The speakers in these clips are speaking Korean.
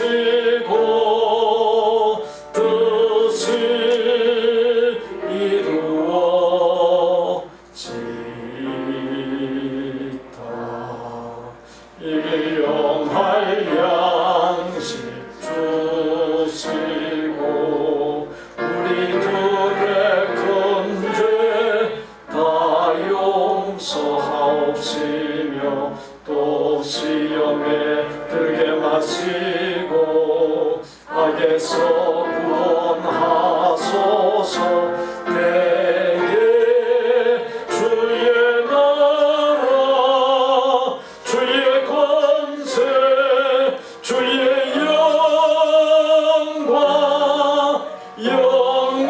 주시고 뜻을 이루어지다. 일용할 양식 주시고 우리들의 큰 죄 다 용서하옵시며 또 시험에 들게 마시고 악에서 구원하소서. 내게 주의 나라 주의 권세 주의 영광 영원히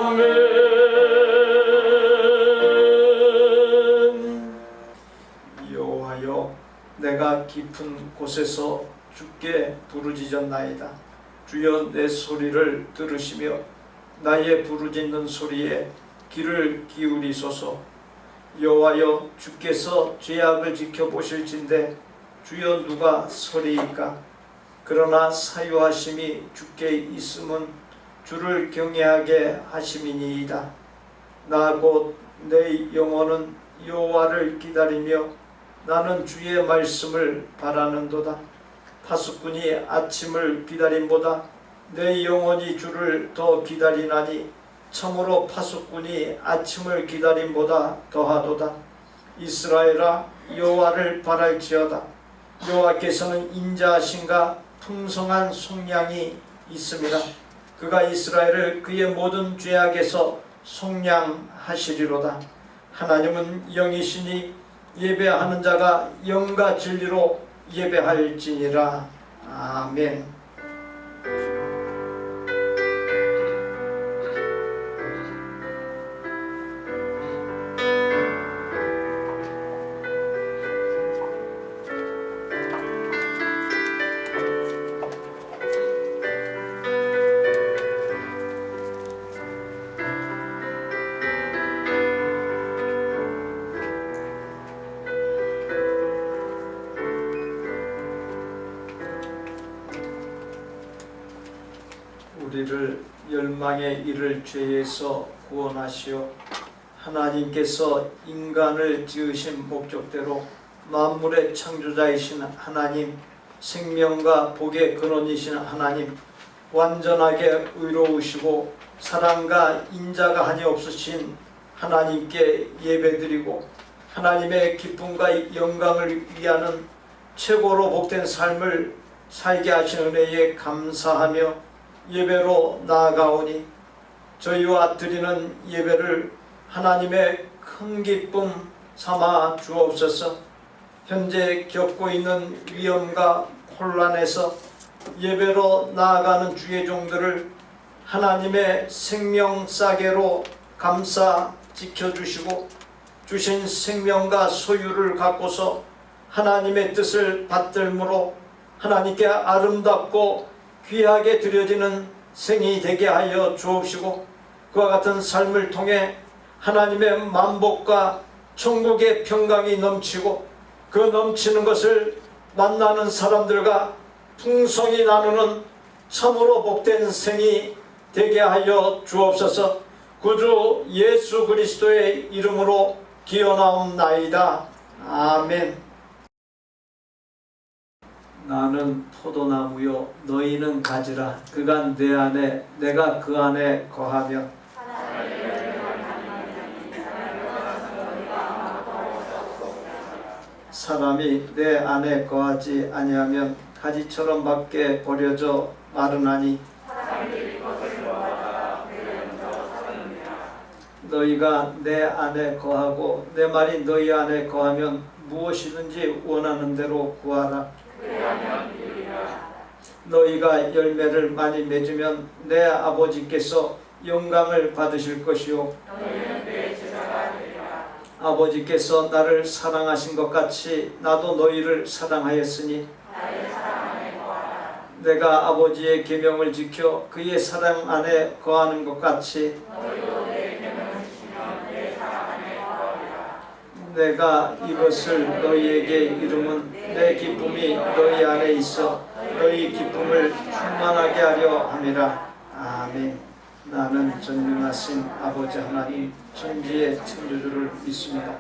아멘. 여호와여, 내가 깊은 곳에서 주께 부르짖었나이다. 주여, 내 소리를 들으시며 나의 부르짖는 소리에 귀를 기울이소서. 여호와여, 주께서 죄악을 지켜보실진대 주여 누가 서리이까? 그러나 사유하심이 주께 있음은 주를 경외하게 하심이니이다. 나 곧 내 영혼은 여호와를 기다리며 나는 주의 말씀을 바라는도다. 파수꾼이 아침을 기다림보다 내 영혼이 주를 더 기다리나니 참으로 파수꾼이 아침을 기다림보다 더하도다. 이스라엘아, 여호와를 바랄지어다. 여호와께서는 인자하신가 풍성한 속량이 있음이라. 그가 이스라엘을 그의 모든 죄악에서 속량하시리로다. 하나님은 영이시니 예배하는 자가 영과 진리로 예배할지니라. 아멘. 우리를 멸망에 이를 죄에서 구원하시어 하나님께서 인간을 지으신 목적대로 만물의 창조자이신 하나님, 생명과 복의 근원이신 하나님, 완전하게 의로우시고 사랑과 인자가 한이 없으신 하나님께 예배드리고 하나님의 기쁨과 영광을 위하는 최고로 복된 삶을 살게 하신 은혜에 감사하며 예배로 나아가오니 저희와 드리는 예배를 하나님의 큰 기쁨 삼아 주옵소서. 현재 겪고 있는 위험과 혼란에서 예배로 나아가는 주의 종들을 하나님의 생명 싸개로 감싸 지켜주시고 주신 생명과 소유를 갖고서 하나님의 뜻을 받들므로 하나님께 아름답고 귀하게 드려지는 생이 되게 하여 주옵시고 그와 같은 삶을 통해 하나님의 만복과 천국의 평강이 넘치고 그 넘치는 것을 만나는 사람들과 풍성히 나누는 참으로 복된 생이 되게 하여 주옵소서. 구주 예수 그리스도의 이름으로 기원하옵나이다. 아멘. 나는 포도나무요 너희는 가지라. 그가 내 안에 내가 그 안에 거하며 사람이 내 안에 거하지 아니하면 가지처럼 밖에 버려져 마르나니 너희가 내 안에 거하고 내 말이 너희 안에 거하면 무엇이든지 원하는 대로 구하라. 너희가 열매를 많이 맺으면 내 아버지께서 영광을 받으실 것이요 아버지께서 나를 사랑하신 것 같이 나도 너희를 사랑하였으니 내가 아버지의 계명을 지켜 그의 사랑 안에 거하는 것 같이 내가 이것을 너희에게 이름은 내 기쁨이 너희 안에 있어 너희 기쁨을 충만하게 하려 함이라. 아멘. 나는 전능하신 아버지 하나님 천지의 창조주를 믿습니다.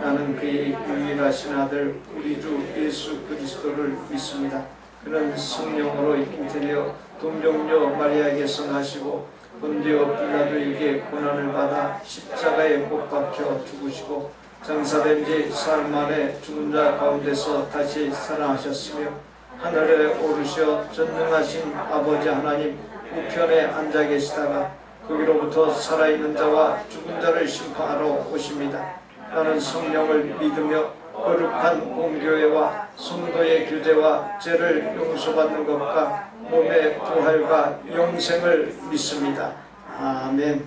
나는 그의 유일하신 아들 우리 주 예수 그리스도를 믿습니다. 그는 성령으로 잉태되어 동정녀 마리아에게서 나시고 본디오 빌라도에게 고난을 받아 십자가에 못 박혀 죽으시고 장사된 지 사흘 만에 죽은 자 가운데서 다시 살아나셨으며 하늘에 오르셔 전능하신 아버지 하나님 우편에 앉아 계시다가 거기로부터 살아있는 자와 죽은 자를 심판하러 오십니다. 나는 성령을 믿으며 거룩한 공교회와 성도의 교제와 죄를 용서받는 것과 몸의 부활과 영생을 믿습니다. 아멘.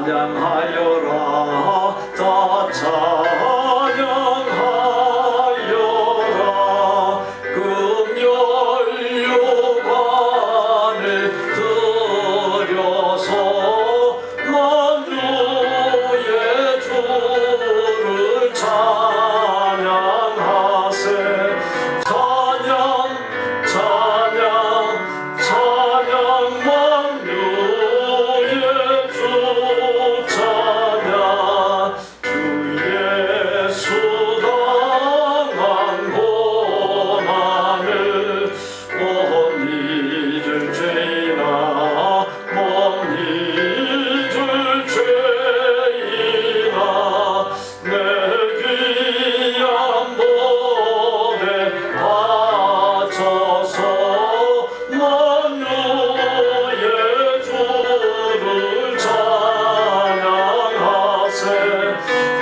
찬양하여라 다 찬양하여라 금연료관을 들여서 만주의 주를 찬양하세 찬양 찬양 찬양 만주의 주 찬양 주 예수 당한 고난을 못 잊을 죄이나 못 잊을 죄이나 내 귀한 몸에 바쳐서 만유의 주를 찬양하세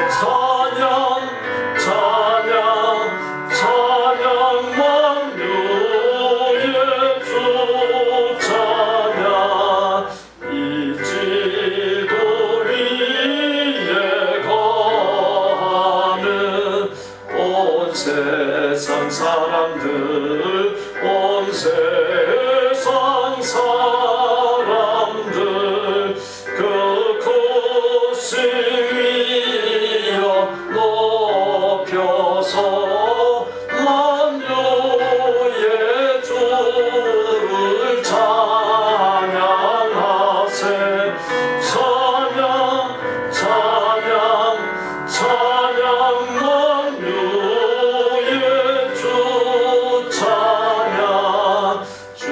찬양 찬양 찬양 만유의 주 찬양 이 지구 위에 거하는 온 세상 사람들 온 세상 사람들 그 크신 위여 높여서 만유의 주를 찬양하세 찬양 찬양 찬양 만유의 주 찬양 주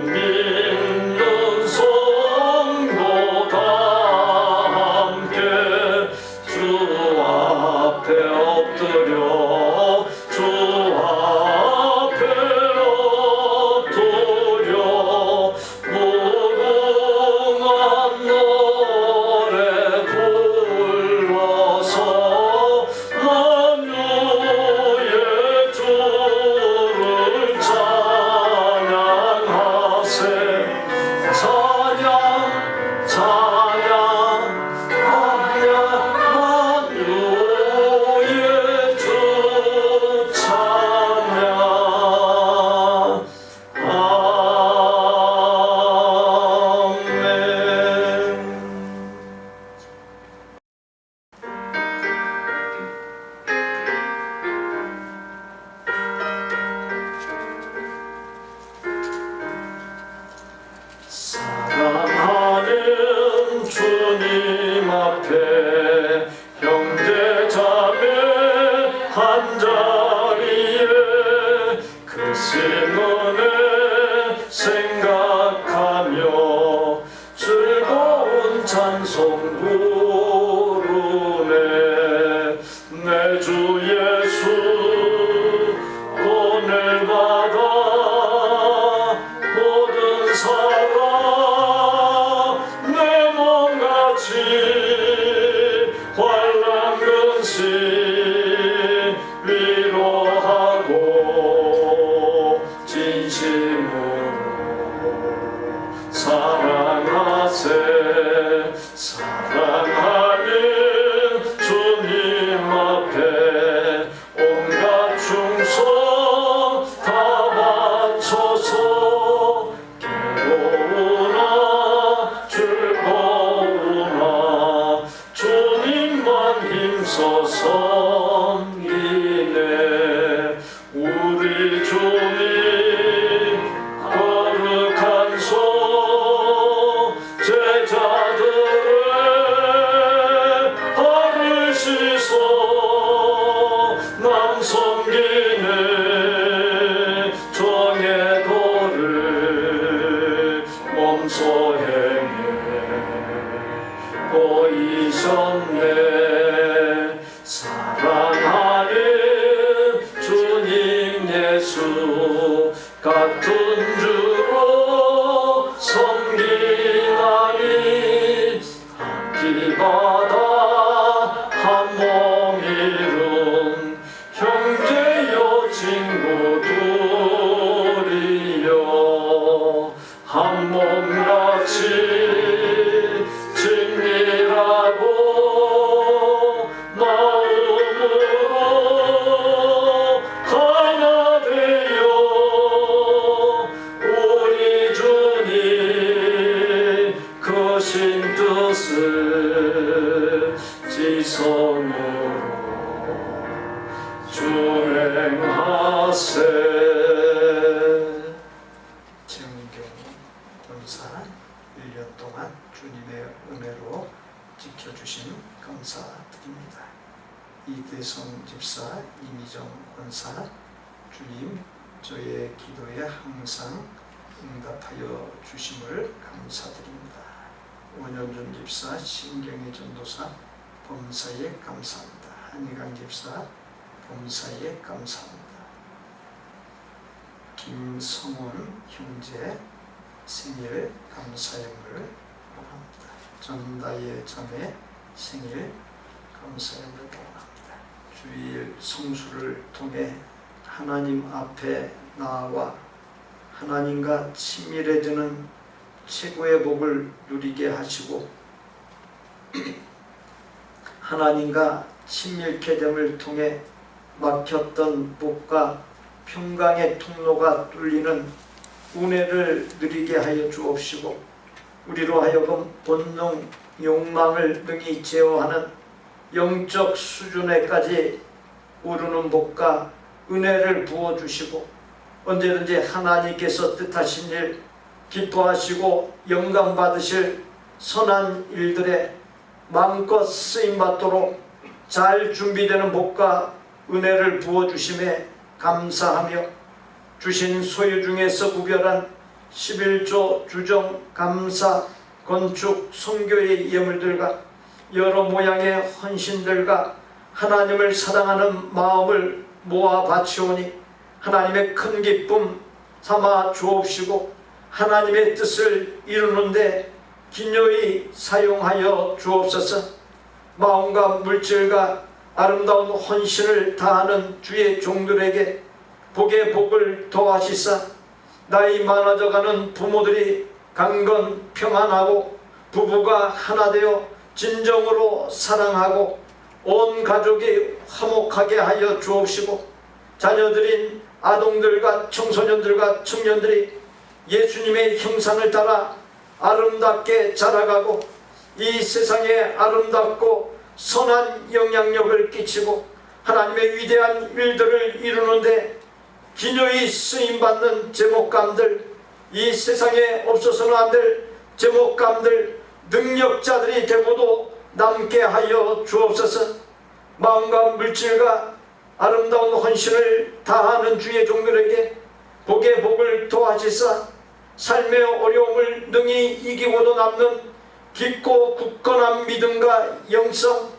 믿는 성도 다 함께 주 앞에 엎드려 주 앞에 엎드려 무궁한 노래 불러서 만유의 주를 찬양하세 찬양 찬양 만유의 주 찬양 아멘. 사랑하는 주님 앞에 형제자매 한자리에 크신 은혜 생각하며 즐거운 찬송 부르네 내 주 예수 오늘 받아 모든 사랑 내 몸같이 환난 근심 위로하고 진심으로 사랑하세 사랑하는 주님 앞에 온갖 충성 다 바쳐서 괴로우나 즐거우나 주님만 힘써 섬기네 우리 주님 거룩한 손 제자들의 발을 씻어 남 섬기네 정의 도를 몸소 행해 보이셨네 사랑하는 주님 예수 같은 주로 섬기나니 기받아 한 몸 이룬 형제여 친구들이여 한 몸같이 친밀하고 마음으로 하나 되어 우리 주님 크신 뜻을 지성으로 주행하세. 정경 권사 1년 동안 주님의 은혜로 지켜주신 감사드립니다. 이대성 집사, 이미정 권사, 주님 저의 기도에 항상 응답하여 주심을 감사드립니다. 원현준 집사, 신경희 전도사, 범사에 감사합니다. 한희강 집사, 범사에 감사합니다. 김성훈 형제 생일 감사행을 원합니다. 전다예 자매 생일 감사행을 원합니다. 주일 성수를 통해 하나님 앞에 나와 하나님과 친밀해지는 최고의 복을 누리게 하시고 하나님과 친밀케 됨을 통해 막혔던 복과 평강의 통로가 뚫리는 은혜를 누리게 하여 주옵시고 우리로 하여금 본능 욕망을 능히 제어하는 영적 수준에까지 오르는 복과 은혜를 부어주시고 언제든지 하나님께서 뜻하신 일 기뻐하시고 영광 받으실 선한 일들에 마음껏 쓰임받도록 잘 준비되는 복과 은혜를 부어주심에 감사하며 주신 소유 중에서 구별한 11조 주정 감사 건축 선교의 예물들과 여러 모양의 헌신들과 하나님을 사랑하는 마음을 모아 바치오니 하나님의 큰 기쁨 삼아 주옵시고 하나님의 뜻을 이루는데 기꺼이 사용하여 주옵소서. 마음과 물질과 아름다운 헌신을 다하는 주의 종들에게 복의 복을 더하시사 나이 많아져가는 부모들이 강건 평안하고 부부가 하나 되어 진정으로 사랑하고 온 가족이 화목하게 하여 주옵시고 자녀들인 아동들과 청소년들과 청년들이 예수님의 형상을 따라 아름답게 자라가고 이 세상에 아름답고 선한 영향력을 끼치고 하나님의 위대한 일들을 이루는데 기꺼이 쓰임받는 제목감들, 이 세상에 없어서는 안 될 제목감들, 능력자들이 되고도 남게 하여 주옵소서. 마음과 물질과 아름다운 헌신을 다하는 주의 종들에게 복의 복을 더하시사 삶의 어려움을 능히 이기고도 남는 깊고 굳건한 믿음과 영성,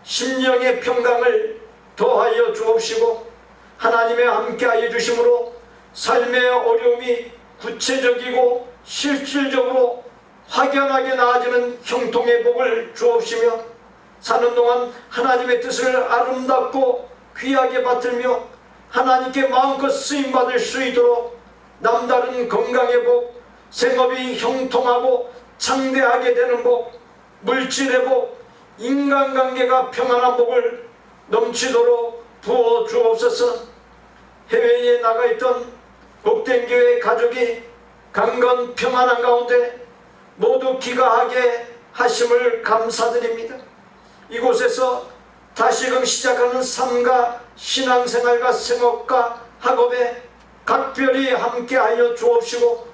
심령의 평강을 더하여 주옵시고 하나님의 함께하여 주심으로 삶의 어려움이 구체적이고 실질적으로 확연하게 나아지는 형통의 복을 주옵시며 사는 동안 하나님의 뜻을 아름답고 귀하게 받들며 하나님께 마음껏 쓰임받을 수 있도록 남다른 건강의 복, 생업이 형통하고 창대하게 되는 복, 물질의 복, 인간관계가 평안한 복을 넘치도록 부어 주옵소서. 해외에 나가 있던 복된 교회 가족이 강건 평안한 가운데 모두 귀가하게 하심을 감사드립니다. 이곳에서 다시금 시작하는 삶과 신앙생활과 생업과 학업에 각별히 함께하여 주옵시고,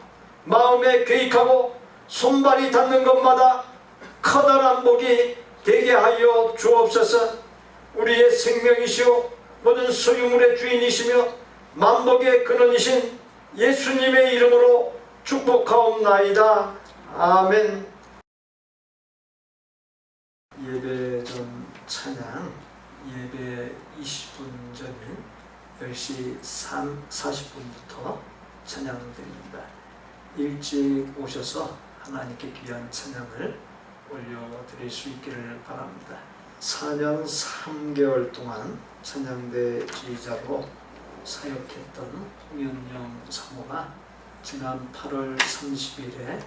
마음에 계획하고 손발이 닿는 것마다 커다란 복이 되게 하여 주옵소서. 우리의 생명이시오 모든 소유물의 주인이시며 만복의 근원이신 예수님의 이름으로 축복하옵나이다. 아멘. 예배 전 찬양, 예배 20분 전인 10시 40분부터 찬양드립니다. 일찍 오셔서 하나님께 귀한 찬양을 올려드릴 수 있기를 바랍니다. 4년 3개월 동안 찬양대 지휘자로 사역했던 홍현영 사모가 지난 8월 30일에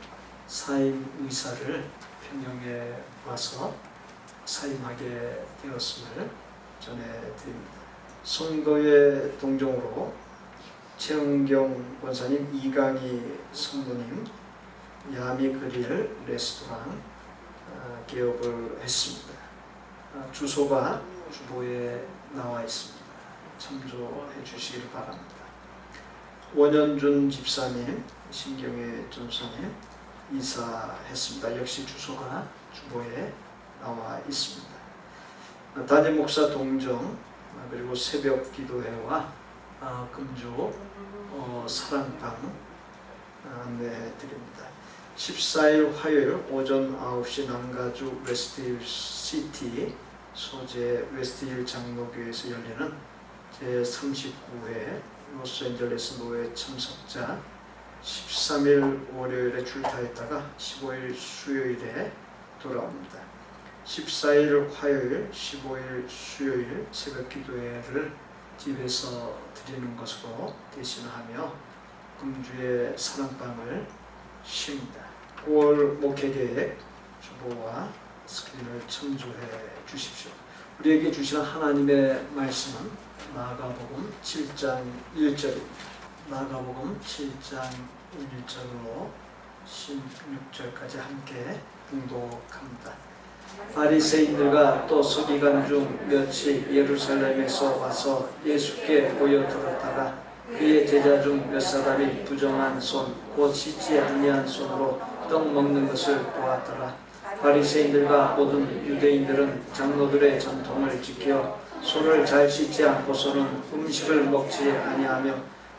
사임 의사를 평영에 와서 사임하게 되었음을 전해드립니다. 선거의 동정으로 최은경 권사님, 이강희 성도님, 야미 그릴 레스토랑 개업을 했습니다. 주소가 주보에 나와 있습니다. 참조해 주시길 바랍니다. 원현준 집사님, 신경애 전사님 이사했습니다. 역시 주소가 주보에 나와 있습니다. 담임 목사 동정, 그리고 새벽 기도회와 금주 사랑방 안내드립니다. 14일 화요일 오전 9시 남가주 웨스트힐 시티 소재 웨스트힐 장로교회에서 열리는 제39회 로스앤젤레스 노회 참석자, 13일 월요일에 출타했다가 15일 수요일에 돌아옵니다. 14일 화요일, 15일 수요일 새벽 기도회를 집에서 드리는 것으로 대신하며 금주의 사랑방을 쉽니다. 9월 목회계획 주보와 스크린을 참조해 주십시오. 우리에게 주시는 하나님의 말씀은 마가복음 7장 1절입니다. 마가복음 7장 1절로 16절까지 함께 봉독합니다. 바리새인들과 또 서기관 중 몇이 예루살렘에서 와서 예수께 모여들었다가 그의 제자 중 몇 사람이 부정한 손, 곧 씻지 아니한 손으로 떡 먹는 것을 보았더라. 바리새인들과 모든 유대인들은 장로들의 전통을 지켜 손을 잘 씻지 않고서는 음식을 먹지 아니하며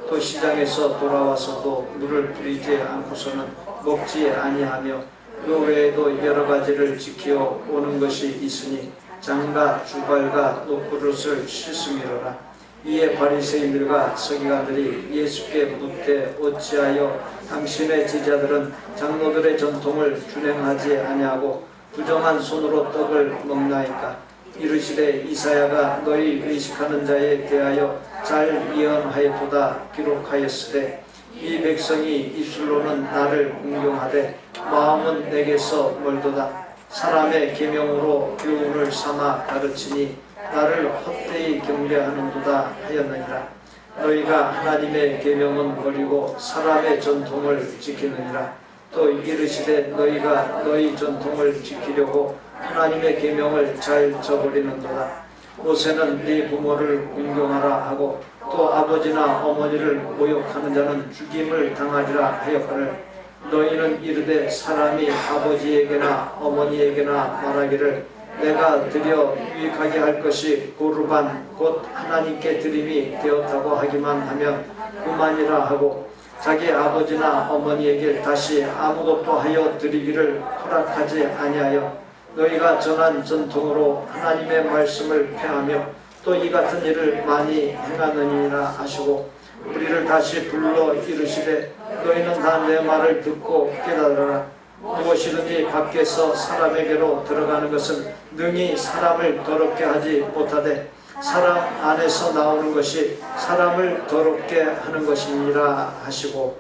또 시장에서 돌아와서도 물을 뿌리지 않고서는 먹지 아니하며 그 외에도 여러 가지를 지켜 오는 것이 있으니 장과 주발과 노그릇을 씻음이로라. 이에 바리새인들과 서기관들이 예수께 묻되 어찌하여 당신의 제자들은 장로들의 전통을 준행하지 아니하고 부정한 손으로 떡을 먹나이까? 이르시되 이사야가 너희 의식하는 자에 대하여 잘 예언하였도다 기록하였으되 이 백성이 입술로는 나를 공경하되 마음은 내게서 멀도다. 사람의 계명으로 교훈을 삼아 가르치니 나를 헛되이 경배하는도다 하였느니라. 너희가 하나님의 계명은 버리고 사람의 전통을 지키느니라. 또 이르시되 너희가 너희 전통을 지키려고 하나님의 계명을 잘 저버리는도다. 모세는 네 부모를 공경하라 하고 또 아버지나 어머니를 모욕하는 자는 죽임을 당하리라 하였거늘 너희는 이르되 사람이 아버지에게나 어머니에게나 말하기를 내가 드려 유익하게 할 것이 고르반 곧 하나님께 드림이 되었다고 하기만 하면 그만이라 하고 자기 아버지나 어머니에게 다시 아무것도 하여 드리기를 허락하지 아니하여 너희가 전한 전통으로 하나님의 말씀을 폐하며 또 이 같은 일을 많이 행하느니라 하시고 우리를 다시 불러 이르시되 너희는 다 내 말을 듣고 깨달으라. 무엇이든지 밖에서 사람에게로 들어가는 것은 능히 사람을 더럽게 하지 못하되 사람 안에서 나오는 것이 사람을 더럽게 하는 것이니라 하시고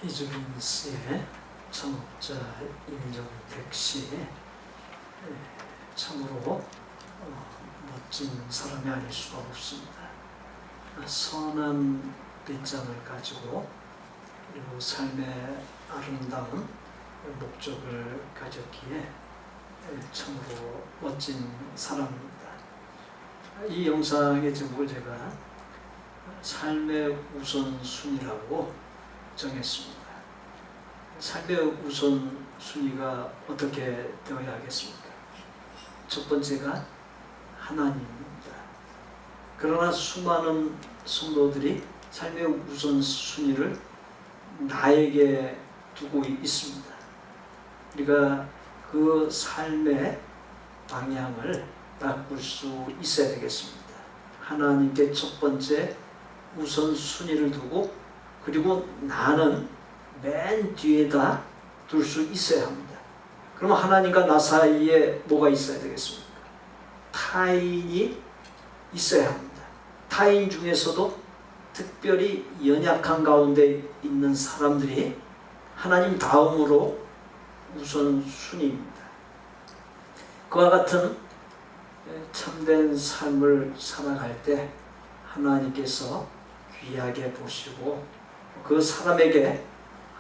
이주빈 씨의 창업자 임정택 씨, 참으로 멋진 사람이 아닐 수가 없습니다. 선한 빗장을 가지고 그리고 삶의 아름다운 목적을 가졌기에 참으로 멋진 사람입니다. 이 영상의 제목을 제가 삶의 우선순위라고 정했습니다. 삶의 우선순위가 어떻게 되어야 하겠습니까? 첫 번째가 하나님입니다. 그러나 수많은 성도들이 삶의 우선순위를 나에게 두고 있습니다. 우리가 그 삶의 방향을 바꿀 수 있어야 되겠습니다. 하나님께 첫 번째 우선순위를 두고 그리고 나는 맨 뒤에다 둘 수 있어야 합니다. 그러면 하나님과 나 사이에 뭐가 있어야 되겠습니까? 타인이 있어야 합니다. 타인 중에서도 특별히 연약한 가운데 있는 사람들이 하나님 다음으로 우선순위입니다. 그와 같은 참된 삶을 살아갈 때 하나님께서 귀하게 보시고 그 사람에게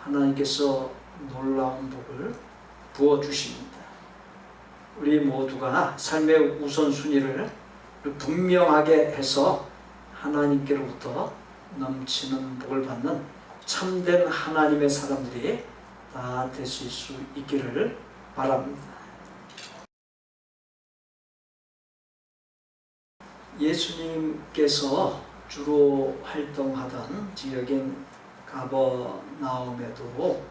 하나님께서 놀라운 복을 부어주십니다. 우리 모두가 삶의 우선순위를 분명하게 해서 하나님께로부터 넘치는 복을 받는 참된 하나님의 사람들이 다 되실 수 있기를 바랍니다. 예수님께서 주로 활동하던 지역인 가버나움에도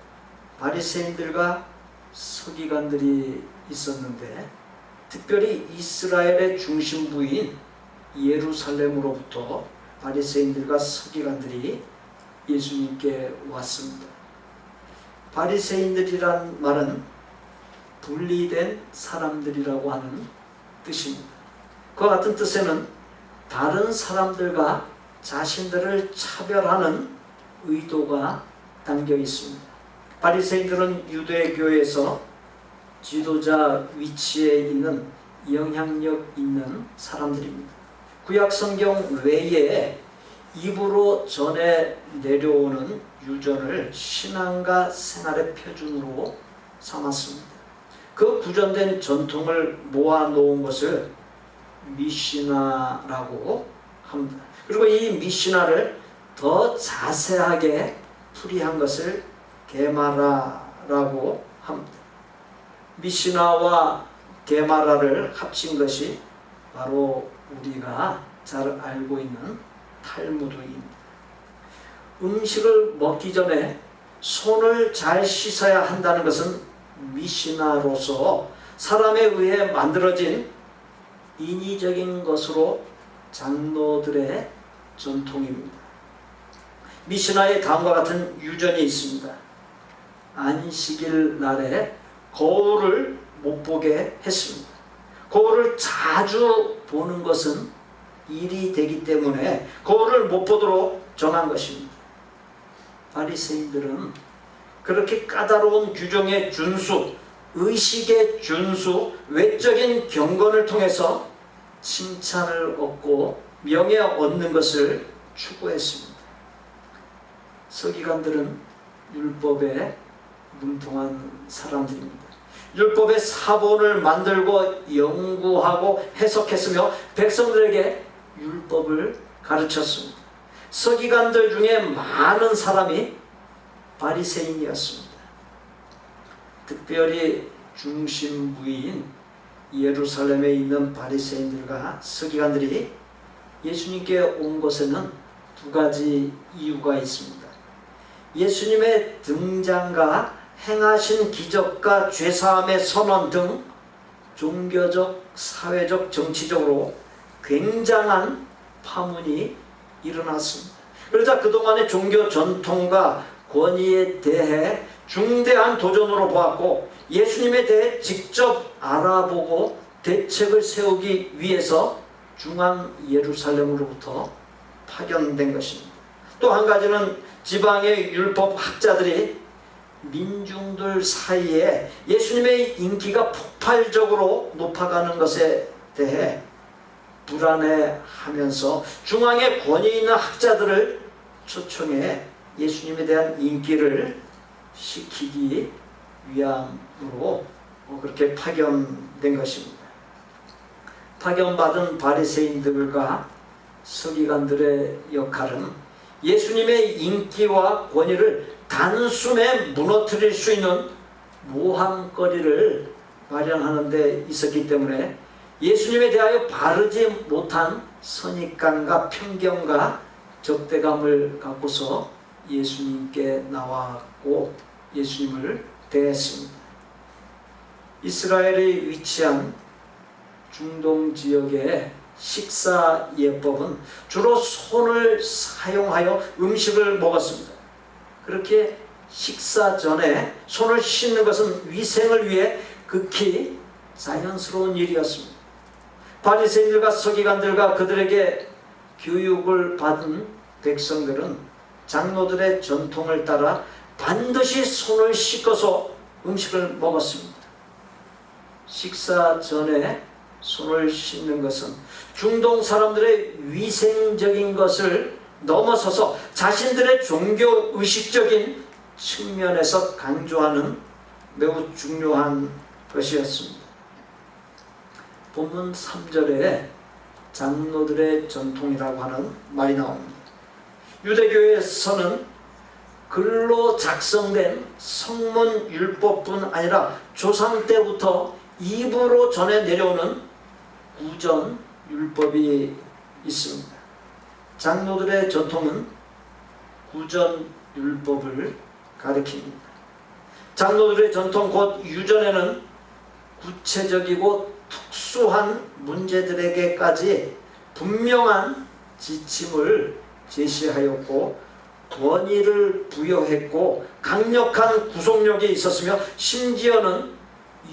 바리새인들과 서기관들이 있었는데 특별히 이스라엘의 중심부인 예루살렘으로부터 바리새인들과 서기관들이 예수님께 왔습니다. 바리새인들이란 말은 분리된 사람들이라고 하는 뜻입니다. 그와 같은 뜻에는 다른 사람들과 자신들을 차별하는 의도가 담겨 있습니다. 바리새인들은 유대교에서 지도자 위치에 있는 영향력 있는 사람들입니다. 구약 성경 외에 입으로 전해 내려오는 유전을 신앙과 생활의 표준으로 삼았습니다. 그 구전된 전통을 모아놓은 것을 미시나라고 합니다. 그리고 이 미시나를 더 자세하게 풀이한 것을 게마라라고 합니다. 미시나와 게마라를 합친 것이 바로 우리가 잘 알고 있는 탈무드입니다. 음식을 먹기 전에 손을 잘 씻어야 한다는 것은 미시나로서 사람에 의해 만들어진 인위적인 것으로 장로들의 전통입니다. 미시나에 다음과 같은 유전이 있습니다. 안식일 날에 거울을 못 보게 했습니다. 거울을 자주 보는 것은 일이 되기 때문에 거울을 못 보도록 정한 것입니다. 바리새인들은 그렇게 까다로운 규정의 준수, 의식의 준수, 외적인 경건을 통해서 칭찬을 얻고 명예 얻는 것을 추구했습니다. 서기관들은 율법에 능통한 사람들입니다. 율법의 사본을 만들고 연구하고 해석했으며 백성들에게 율법을 가르쳤습니다. 서기관들 중에 많은 사람이 바리새인이었습니다. 특별히 중심부인 예루살렘에 있는 바리새인들과 서기관들이 예수님께 온 것에는 두 가지 이유가 있습니다. 예수님의 등장과 행하신 기적과 죄사함의 선언 등 종교적, 사회적, 정치적으로 굉장한 파문이 일어났습니다. 그러자 그동안의 종교 전통과 권위에 대해 중대한 도전으로 보았고 예수님에 대해 직접 알아보고 대책을 세우기 위해서 중앙 예루살렘으로부터 파견된 것입니다. 또 한 가지는 지방의 율법 학자들이 민중들 사이에 예수님의 인기가 폭발적으로 높아가는 것에 대해 불안해하면서 중앙에 권위 있는 학자들을 초청해 예수님에 대한 인기를 시키기 위함으로 그렇게 파견된 것입니다. 파견받은 바리새인들과 서기관들의 역할은 예수님의 인기와 권위를 단숨에 무너뜨릴 수 있는 모함거리를 마련하는 데 있었기 때문에 예수님에 대하여 바르지 못한 선입관과 편견과 적대감을 갖고서 예수님께 나왔고 예수님을 대했습니다. 이스라엘에 위치한 중동 지역의 식사 예법은 주로 손을 사용하여 음식을 먹었습니다. 그렇게 식사 전에 손을 씻는 것은 위생을 위해 극히 자연스러운 일이었습니다. 바리새인들과 서기관들과 그들에게 교육을 받은 백성들은 장로들의 전통을 따라 반드시 손을 씻어서 음식을 먹었습니다. 식사 전에 손을 씻는 것은 중동 사람들의 위생적인 것을 넘어서서 자신들의 종교 의식적인 측면에서 강조하는 매우 중요한 것이었습니다. 본문 3절에 장로들의 전통이라고 하는 말이 나옵니다. 유대교에서는 글로 작성된 성문 율법뿐 아니라 조상 때부터 입으로 전해 내려오는 구전 율법이 있습니다. 장로들의 전통은 구전 율법을 가리킵니다. 장로들의 전통 곧 유전에는 구체적이고 특수한 문제들에게까지 분명한 지침을 제시하였고 권위를 부여했고 강력한 구속력이 있었으며 심지어는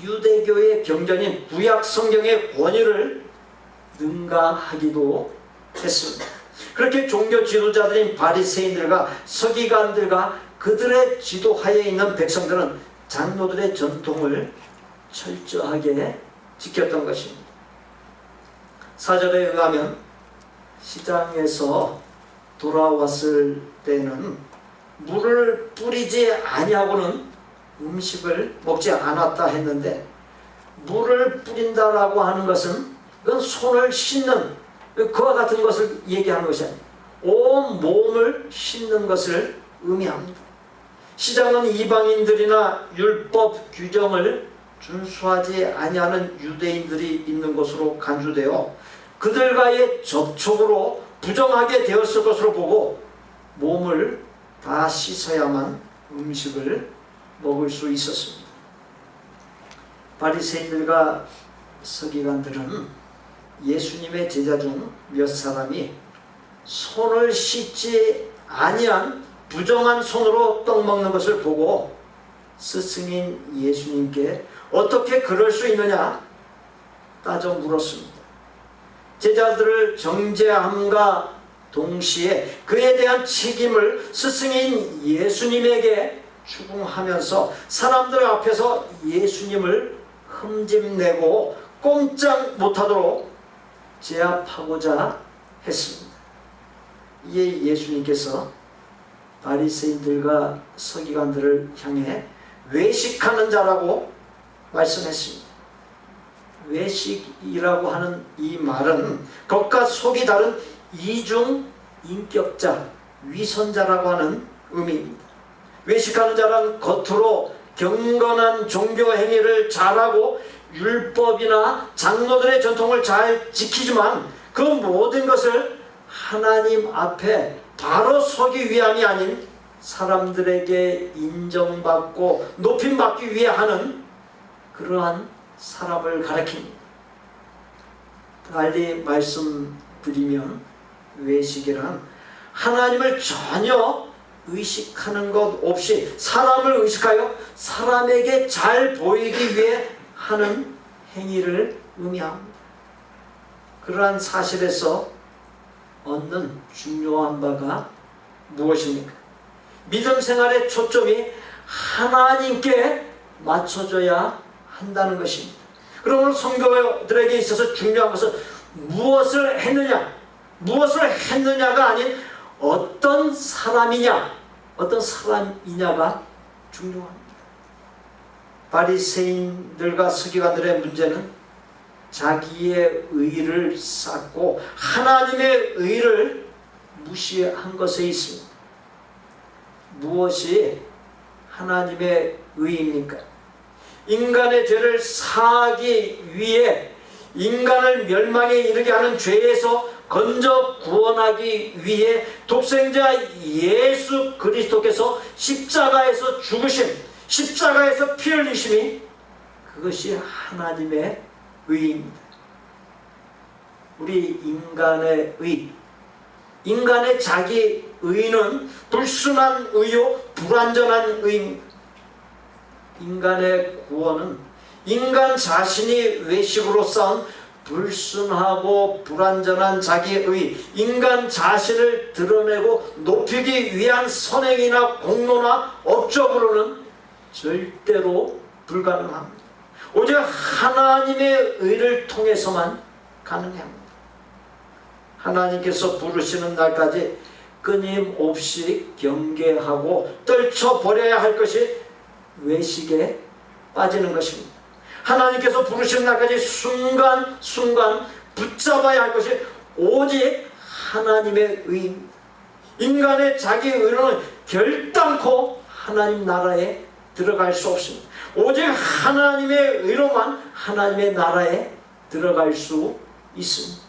유대교의 경전인 구약 성경의 권위를 능가하기도 했습니다. 그렇게 종교 지도자들인 바리새인들과 서기관들과 그들의 지도하에 있는 백성들은 장로들의 전통을 철저하게 지켰던 것입니다. 4절에 의하면 시장에서 돌아왔을 때는 물을 뿌리지 아니하고는 음식을 먹지 않았다 했는데, 물을 뿌린다라고 하는 것은 그건 손을 씻는 그와 같은 것을 얘기하는 것이 아닙니다. 온 몸을 씻는 것을 의미합니다. 시장은 이방인들이나 율법 규정을 준수하지 아니하는 유대인들이 있는 곳으로 간주되어 그들과의 접촉으로 부정하게 되었을 것으로 보고 몸을 다 씻어야만 음식을 먹을 수 있었습니다. 바리새인들과 서기관들은 예수님의 제자 중 몇 사람이 손을 씻지 아니한 부정한 손으로 떡 먹는 것을 보고 스승인 예수님께 어떻게 그럴 수 있느냐 따져 물었습니다. 제자들을 정죄함과 동시에 그에 대한 책임을 스승인 예수님에게 추궁하면서 사람들 앞에서 예수님을 흠집내고 꼼짝 못하도록 제압하고자 했습니다. 이에 예수님께서 바리새인들과 서기관들을 향해 외식하는 자라고 말씀했습니다. 외식이라고 하는 이 말은 겉과 속이 다른 이중 인격자, 위선자라고 하는 의미입니다. 외식하는 자란 겉으로 경건한 종교 행위를 잘하고 율법이나 장로들의 전통을 잘 지키지만 그 모든 것을 하나님 앞에 바로 서기 위함이 아닌 사람들에게 인정받고 높임받기 위해 하는 그러한 사람을 가리킵니다. 달리 말씀드리면 외식이란 하나님을 전혀 의식하는 것 없이 사람을 의식하여 사람에게 잘 보이기 위해 하는 행위를 의미합니다. 그러한 사실에서 얻는 중요한 바가 무엇입니까? 믿음 생활의 초점이 하나님께 맞춰져야 한다는 것입니다. 그러므로 성도들에게 있어서 중요한 것은 무엇을 했느냐, 무엇을 했느냐가 아닌 어떤 사람이냐가 중요합니다. 바리새인들과 서기관들의 문제는 자기의 의를 쌓고 하나님의 의를 무시한 것에 있습니다. 무엇이 하나님의 의입니까? 인간의 죄를 사하기 위해 인간을 멸망에 이르게 하는 죄에서 건져 구원하기 위해 독생자 예수 그리스도께서 십자가에서 죽으심, 십자가에서 피 흘리심이 그것이 하나님의 의입니다. 우리 인간의 의, 인간의 자기 의는 불순한 의요 불완전한 의입니다. 인간의 구원은 인간 자신이 외식으로 쌓은 불순하고 불완전한 자기의 인간 자신을 드러내고 높이기 위한 선행이나 공로나 업적으로는 절대로 불가능합니다. 오직 하나님의 의를 통해서만 가능합니다. 하나님께서 부르시는 날까지 끊임없이 경계하고 떨쳐버려야 할 것이 외식에 빠지는 것입니다. 하나님께서 부르시는 날까지 순간순간 붙잡아야 할 것이 오직 하나님의 의입니다. 인간의 자기 의로는 결단코 하나님 나라에 들어갈 수 없습니다. 오직 하나님의 의로만 하나님의 나라에 들어갈 수 있습니다.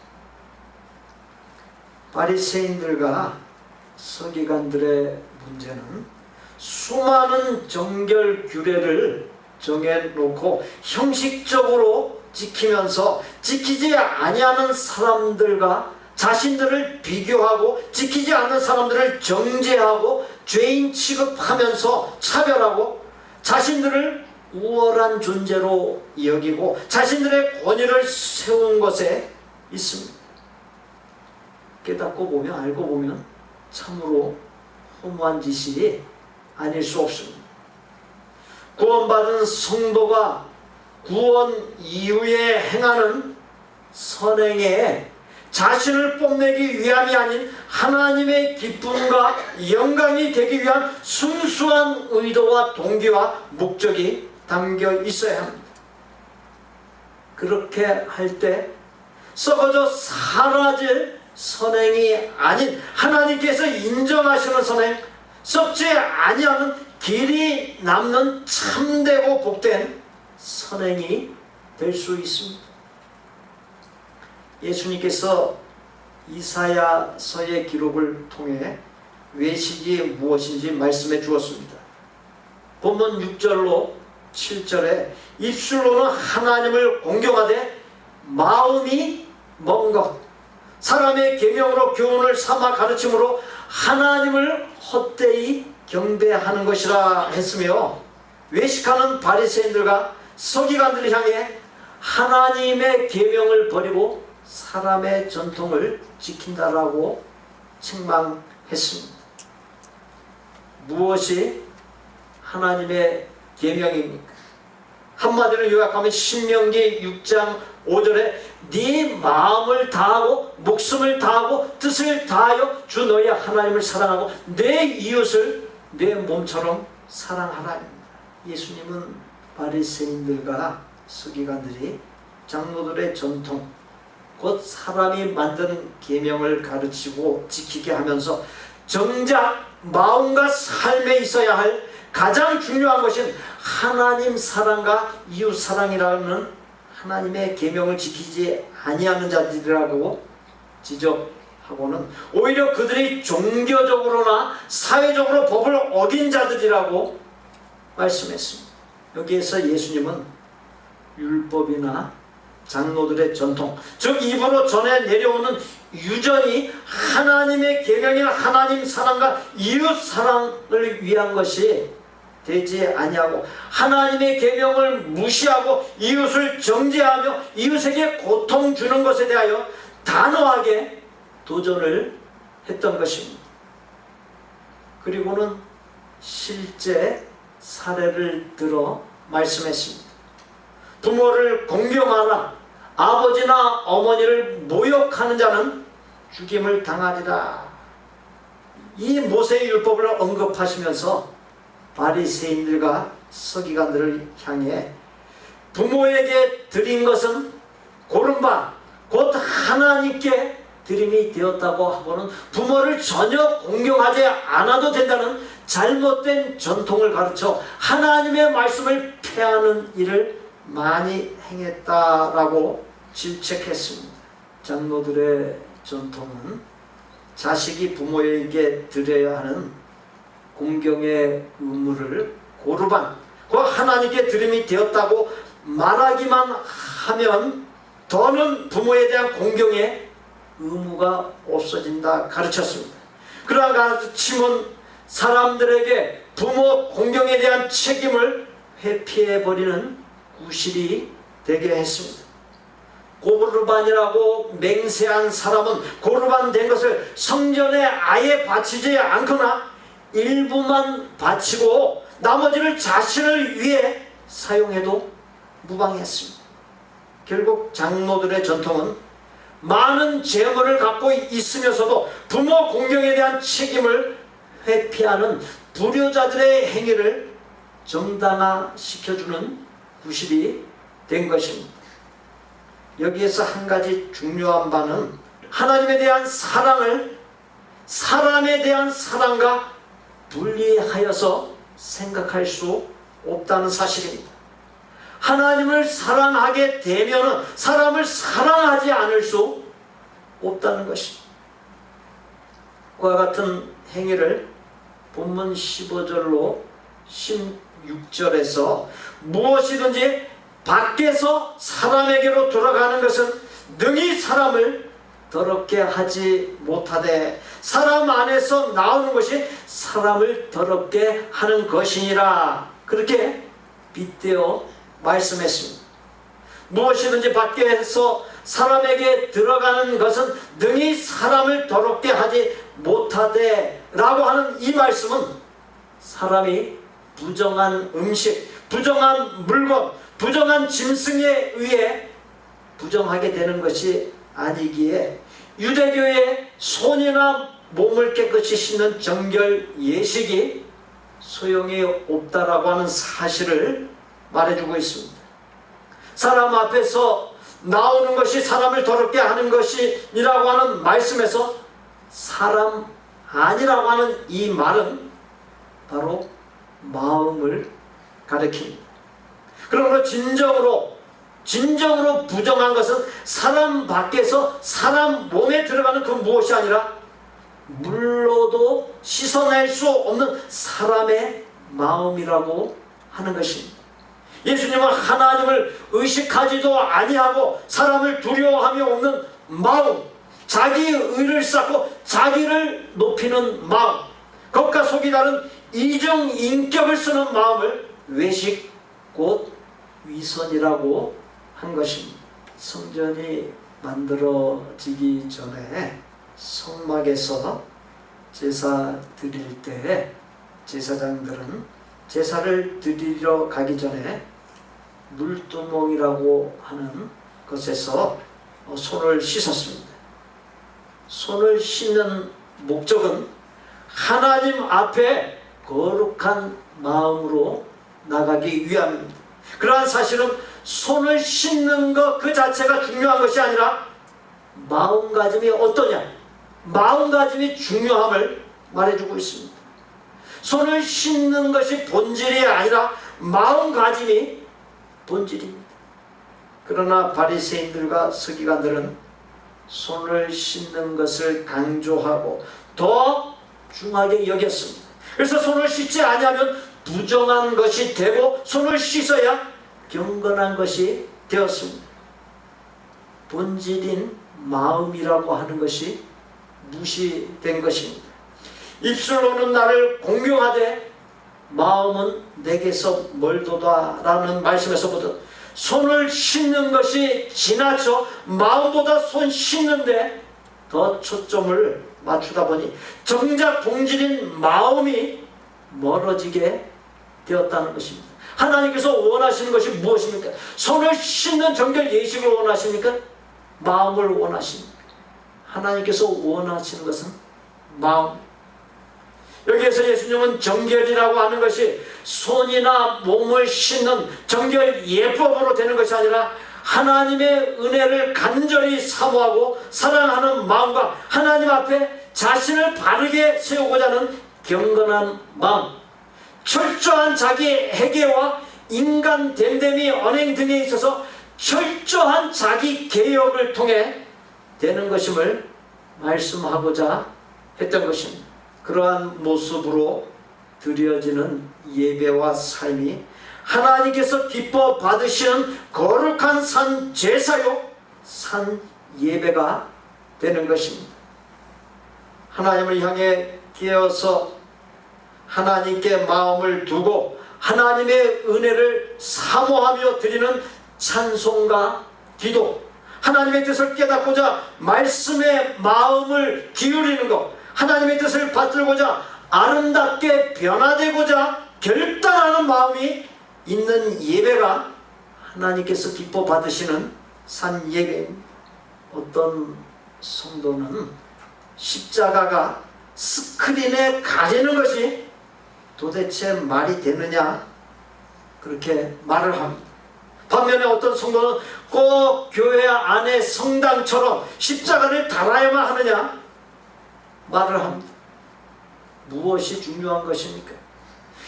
바리새인들과 서기관들의 문제는 수많은 정결 규례를 정해놓고 형식적으로 지키면서 지키지 아니하는 사람들과 자신들을 비교하고 지키지 않는 사람들을 정죄하고 죄인 취급하면서 차별하고 자신들을 우월한 존재로 여기고 자신들의 권위를 세운 것에 있습니다. 깨닫고 보면 알고 보면 참으로 허무한 짓이 아닐 수 없습니다. 구원받은 성도가 구원 이후에 행하는 선행에 자신을 뽐내기 위함이 아닌 하나님의 기쁨과 영광이 되기 위한 순수한 의도와 동기와 목적이 담겨 있어야 합니다. 그렇게 할 때 썩어져 사라질 선행이 아닌 하나님께서 인정하시는 선행, 썩지 아니하는 길이 남는 참되고 복된 선행이 될 수 있습니다. 예수님께서 이사야서의 기록을 통해 외식이 무엇인지 말씀해 주었습니다. 본문 6절로 7절에 입술로는 하나님을 공경하되 마음이 먼 것, 사람의 계명으로 교훈을 삼아 가르침으로 하나님을 헛되이 경배하는 것이라 했으며, 외식하는 바리새인들과 서기관들을 향해 하나님의 계명을 버리고 사람의 전통을 지킨다라고 책망했습니다. 무엇이 하나님의 계명입니까? 한마디로 요약하면 신명기 6장 5절에 네 마음을 다하고 목숨을 다하고 뜻을 다하여 주 너의 하나님을 사랑하고 내 이웃을 내 몸처럼 사랑하라. 예수님은 바리새인들과 서기관들이 장로들의 전통, 곧 사람이 만든 계명을 가르치고 지키게 하면서 정작 마음과 삶에 있어야 할 가장 중요한 것은 하나님 사랑과 이웃 사랑이라는 하나님의 계명을 지키지 아니하는 자들이라고 지적하고는 오히려 그들이 종교적으로나 사회적으로 법을 어긴 자들이라고 말씀했습니다. 여기에서 예수님은 율법이나 장로들의 전통, 즉 입으로 전해 내려오는 유전이 하나님의 계명인 하나님 사랑과 이웃 사랑을 위한 것이 되지 아니하고 하나님의 계명을 무시하고 이웃을 정죄하며 이웃에게 고통 주는 것에 대하여 단호하게 도전을 했던 것입니다. 그리고는 실제 사례를 들어 말씀했습니다. 부모를 공경하라. 아버지나 어머니를 모욕하는 자는 죽임을 당하리라. 이 모세의 율법을 언급하시면서 바리새인들과 서기관들을 향해 부모에게 드린 것은 고른 바 곧 하나님께 드림이 되었다고 하고는 부모를 전혀 공경하지 않아도 된다는 잘못된 전통을 가르쳐 하나님의 말씀을 폐하는 일을 많이 행했다라고 질책했습니다. 장로들의 전통은 자식이 부모에게 드려야 하는 공경의 의무를 고르반 그 하나님께 드림이 되었다고 말하기만 하면 더는 부모에 대한 공경의 의무가 없어진다 가르쳤습니다. 그러한 가르침은 사람들에게 부모 공경에 대한 책임을 회피해버리는 구실이 되게 했습니다. 고르반이라고 맹세한 사람은 고르반 된 것을 성전에 아예 바치지 않거나 일부만 바치고 나머지를 자신을 위해 사용해도 무방했습니다. 결국 장로들의 전통은 많은 재물을 갖고 있으면서도 부모 공경에 대한 책임을 회피하는 불효자들의 행위를 정당화시켜주는 구실이 된 것입니다. 여기에서 한 가지 중요한 바는 하나님에 대한 사랑을 사람에 대한 사랑과 분리하여서 생각할 수 없다는 사실입니다. 하나님을 사랑하게 되면 사람을 사랑하지 않을 수 없다는 것입니다. 그와 같은 행위를 본문 15절로 16절에서 무엇이든지 밖에서 사람에게로 돌아가는 것은 능히 사람을 더럽게 하지 못하되 사람 안에서 나오는 것이 사람을 더럽게 하는 것이니라. 그렇게 빗대어 말씀했습니다. 무엇이든지 밖에서 사람에게 들어가는 것은 능히 사람을 더럽게 하지 못하되 라고 하는 이 말씀은 사람이 부정한 음식, 부정한 물건, 부정한 짐승에 의해 부정하게 되는 것이 아니기에 유대교의 손이나 몸을 깨끗이 씻는 정결 예식이 소용이 없다라고 하는 사실을 말해주고 있습니다. 사람 앞에서 나오는 것이 사람을 더럽게 하는 것이라고 하는 말씀에서 사람 아니라고 하는 이 말은 바로 마음을 가리킵니다. 그러므로 진정으로 부정한 것은 사람 밖에서 사람 몸에 들어가는 그 무엇이 아니라 물로도 씻어낼 수 없는 사람의 마음이라고 하는 것입니다. 예수님은 하나님을 의식하지도 아니하고 사람을 두려워함이 없는 마음, 자기의 의를 쌓고 자기를 높이는 마음, 겉과 속이 다른 이중 인격을 쓰는 마음을 외식 곧 위선이라고 한 것입니다. 성전이 만들어지기 전에 성막에서 제사 드릴 때 제사장들은 제사를 드리러 가기 전에 물두멍이라고 하는 것에서 손을 씻었습니다. 손을 씻는 목적은 하나님 앞에 거룩한 마음으로 나가기 위함입니다. 그러한 사실은 손을 씻는 것 그 자체가 중요한 것이 아니라 마음가짐이 어떠냐, 마음가짐이 중요함을 말해주고 있습니다. 손을 씻는 것이 본질이 아니라 마음가짐이 본질입니다. 그러나 바리새인들과 서기관들은 손을 씻는 것을 강조하고 더 중하게 여겼습니다. 그래서 손을 씻지 아니하면 부정한 것이 되고 손을 씻어야 경건한 것이 되었습니다. 본질인 마음이라고 하는 것이 무시된 것입니다. 입술로는 나를 공경하되 마음은 내게서 멀도다 라는 말씀에서 보듯 손을 씻는 것이 지나쳐 마음보다 손 씻는데 더 초점을 맞추다 보니 정작 본질인 마음이 멀어지게 되었다는 것입니다. 하나님께서 원하시는 것이 무엇입니까? 손을 씻는 정결 예식을 원하십니까? 마음을 원하십니까? 하나님께서 원하시는 것은 마음. 여기에서 예수님은 정결이라고 하는 것이 손이나 몸을 씻는 정결 예법으로 되는 것이 아니라 하나님의 은혜를 간절히 사모하고 사랑하는 마음과 하나님 앞에 자신을 바르게 세우고자 하는 경건한 마음, 철저한 자기 회개와 인간 됨됨이 언행 등에 있어서 철저한 자기 개혁을 통해 되는 것임을 말씀하고자 했던 것입니다. 그러한 모습으로 드려지는 예배와 삶이 하나님께서 기뻐 받으시는 거룩한 산 제사요, 산 예배가 되는 것입니다. 하나님을 향해 깨어서 하나님께 마음을 두고 하나님의 은혜를 사모하며 드리는 찬송과 기도, 하나님의 뜻을 깨닫고자 말씀에 마음을 기울이는 것, 하나님의 뜻을 받들고자 아름답게 변화되고자 결단하는 마음이 있는 예배가 하나님께서 기뻐 받으시는 산 예배입니다. 어떤 성도는 십자가가 스크린에 가리는 것이 도대체 말이 되느냐 그렇게 말을 합니다. 반면에 어떤 성도는 꼭 교회 안에 성당처럼 십자가를 달아야만 하느냐 말을 합니다. 무엇이 중요한 것입니까?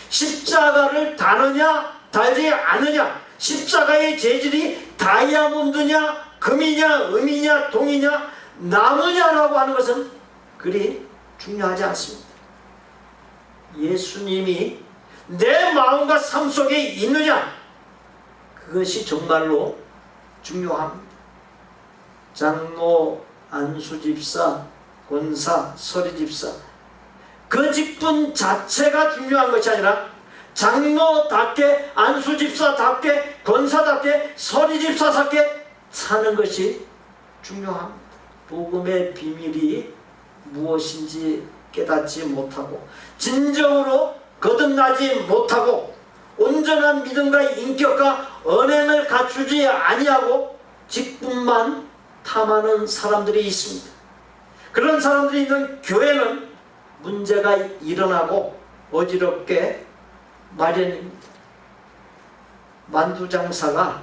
십자가를 다느냐 달지 않느냐, 십자가의 재질이 다이아몬드냐 금이냐 은이냐 동이냐 나무냐라고 하는 것은 그리 중요하지 않습니다. 예수님이 내 마음과 삶 속에 있느냐, 그것이 정말로 중요합니다. 장로, 안수집사, 권사, 서리집사, 그 직분 자체가 중요한 것이 아니라 장로답게, 안수집사답게, 권사답게, 서리집사답게 사는 것이 중요합니다. 복음의 비밀이 무엇인지 깨닫지 못하고 진정으로 거듭나지 못하고 온전한 믿음과 인격과 언행을 갖추지 아니하고 직분만 탐하는 사람들이 있습니다. 그런 사람들이 있는 교회는 문제가 일어나고 어지럽게 마련입니다. 만두장사가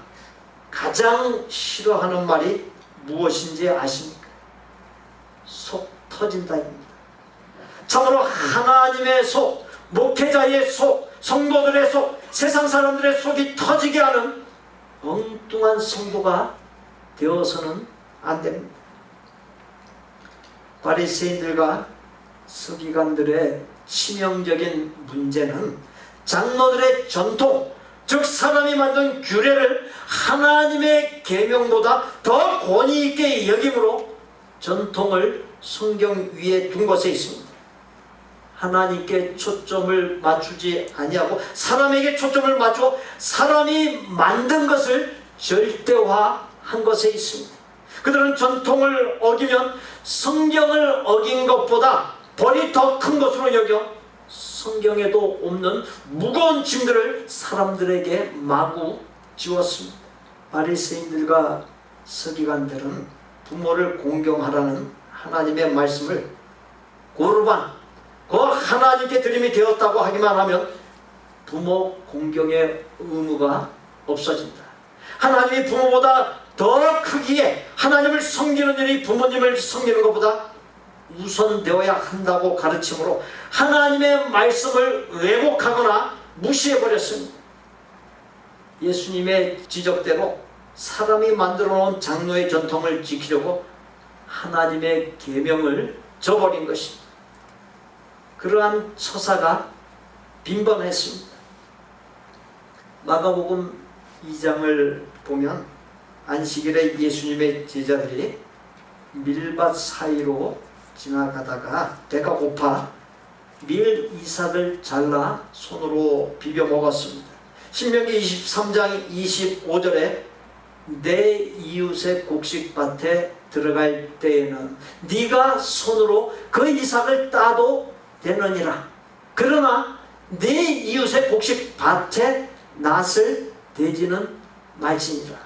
가장 싫어하는 말이 무엇인지 아십니까? 속 터진다입니다. 참으로 하나님의 속, 목회자의 속, 성도들의 속, 세상 사람들의 속이 터지게 하는 엉뚱한 성도가 되어서는 안 됩니다. 바리새인들과 서기관들의 치명적인 문제는 장로들의 전통, 즉 사람이 만든 규례를 하나님의 계명보다 더 권위 있게 여김으로 전통을 성경 위에 둔 것에 있습니다. 하나님께 초점을 맞추지 아니하고 사람에게 초점을 맞추어 사람이 만든 것을 절대화한 것에 있습니다. 그들은 전통을 어기면 성경을 어긴 것보다 벌이 더 큰 것으로 여겨 성경에도 없는 무거운 짐들을 사람들에게 마구 지웠습니다. 바리새인들과 서기관들은 부모를 공경하라는 하나님의 말씀을 고르반, 그 하나님께 드림이 되었다고 하기만 하면 부모 공경의 의무가 없어진다. 하나님이 부모보다 더 크기에 하나님을 섬기는 일이 부모님을 섬기는 것보다 우선되어야 한다고 가르침으로 하나님의 말씀을 왜곡하거나 무시해버렸습니다. 예수님의 지적대로 사람이 만들어 놓은 장로의 전통을 지키려고 하나님의 계명을 저버린 것입니다. 그러한 처사가 빈번했습니다. 마가복음 2장을 보면 안식일에 예수님의 제자들이 밀밭 사이로 지나가다가 배가 고파 밀 이삭을 잘라 손으로 비벼 먹었습니다. 신명기 23장 25절에 내 이웃의 곡식밭에 들어갈 때에는 네가 손으로 그 이삭을 따도 되느니라. 그러나 네 이웃의 곡식 밭에 낫을 대지는 말지니라.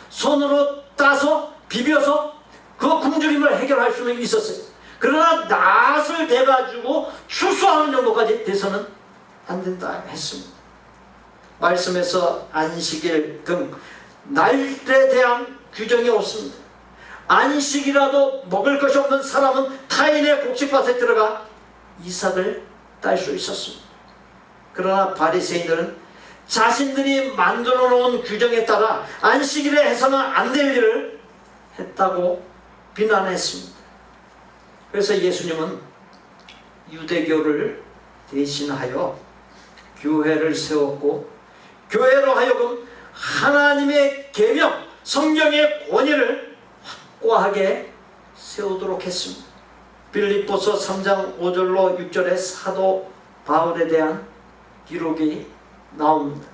손으로 따서 비벼서 그 굶주림을 해결할 수는 있었어요. 그러나 낫을 대가지고 추수하는 정도까지 돼서는 안 된다 했습니다. 말씀에서 안식일 등 날에 대한 규정이 없습니다. 안식이라도 먹을 것이 없는 사람은 타인의 곡식밭에 들어가 이삭을 딸 수 있었습니다. 그러나 바리새인들은 자신들이 만들어 놓은 규정에 따라 안식일에 해서는 안 될 일을 했다고 비난했습니다. 그래서 예수님은 유대교를 대신하여 교회를 세웠고 교회로 하여금 하나님의 계명, 성경의 권위를 확고하게 세우도록 했습니다. 빌립보서 3장 5절로 6절에 사도 바울에 대한 기록이 나옵니다.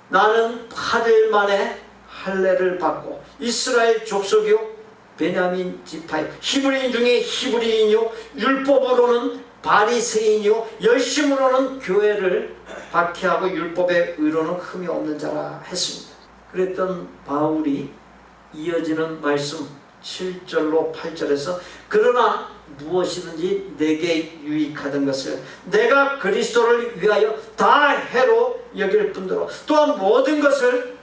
나는 8일 만에 할례를 받고 이스라엘 족속이요 베냐민 지파요 히브리인 중에 히브리인이요 율법으로는 바리새인이요 열심으로는 교회를 박해하고 율법의 의로는 흠이 없는 자라 했습니다. 그랬던 바울이 이어지는 말씀 7절로 8절에서 그러나 무엇이든지 내게 유익하던 것을 내가 그리스도를 위하여 다 해로 여길 뿐더러 또한 모든 것을